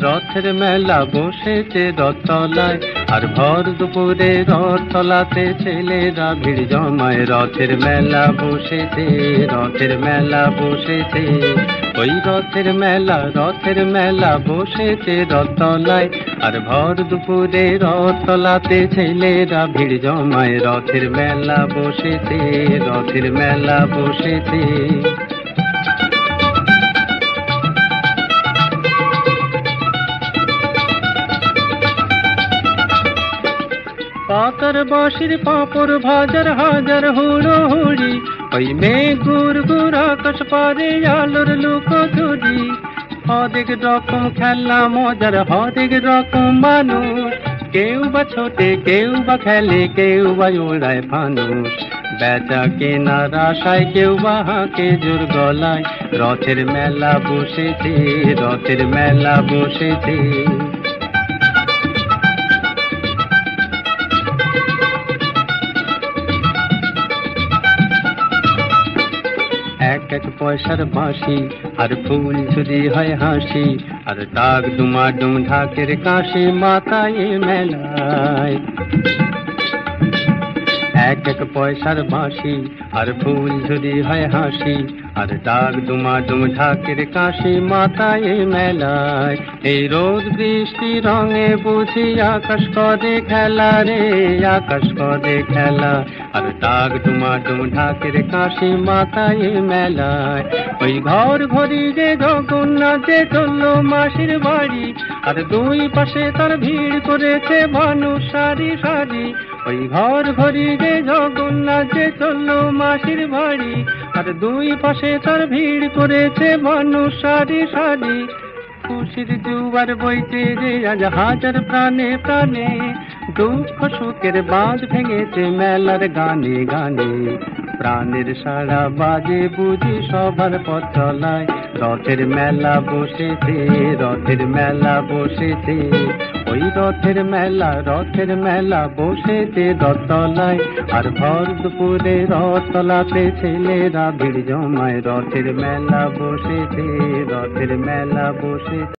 রথের মেলা বসেছে রথতলায়, আর ভর দুপুরে রথতলাতে ছেলেরা ভিড় জমায়। রথের মেলা বসেছে ওই রথের মেলা বসেছে রথতলায়, আর ভর দুপুরে রথতলাতে ছেলেরা ভিড় জমায়। রথের মেলা বসেছে। পাতার বাঁশির পাঁপড় ভাজার হাজার হুড়োহুড়ি, ওই মেঘ গুড় গুড় আকাশ পারে আলোর লুকোচুরি। হরেক রকম খেলা মজার, হরেক রকম মানুষ, কেউ বা ছোটে, কেউ বা খেলে, কেউ বা ওড়ায় ফানুষ। বেচা কেনার আশায় কেউ বা হাঁকে জোর গলায়। রথের মেলা বসেছে। এক পয়সার বাঁশি আর ফুল ঝুরি হয় হাসি, আর ডাক ডুমাডুম ঢাকের কাশি মাথায় মেলায়। এক পয়সার বাঁশি আর ফুল ঝুরি হয় হাসি, আর ডাক ডুমাডুম ঢাকের কাশি মাথায় মেলায়। এই রোদ বৃষ্টি রঙে বুঝি আকাশ করে খেলা রে, আকাশ করে খেলা, আর ডাক ডুমাডুম ঢাকের কাশি মাথায় মেলায়। ওই ঘর ঘড়ি যে জগন্নাথে চললো মাসির বাড়ি, আর দুই পাশে তার ভিড় করেছে মানুষ সারি সারি। ওই ঘর ঘড়ি যে জগন্নাথে চললো মাসির বাড়ি, আর দুই পাশে তার ভিড় করেছে মানুষ সারি সারি। খুশির জুয়ার বইতে যে আজ হাজার প্রাণে প্রাণে, দুঃখ সুখের বাঁধ ভেঙেছে মেলার গানে গানে। প্রাণের সারা বাজে বুঝি সবার পথ চলায়। রথের মেলা বসেছে ওই রথের মেলা বসেছে রথতলায়, আর ভর দুপুরে রথতলাতে ছেলেরা ভিড় জমায়। রথের মেলা বসেছে।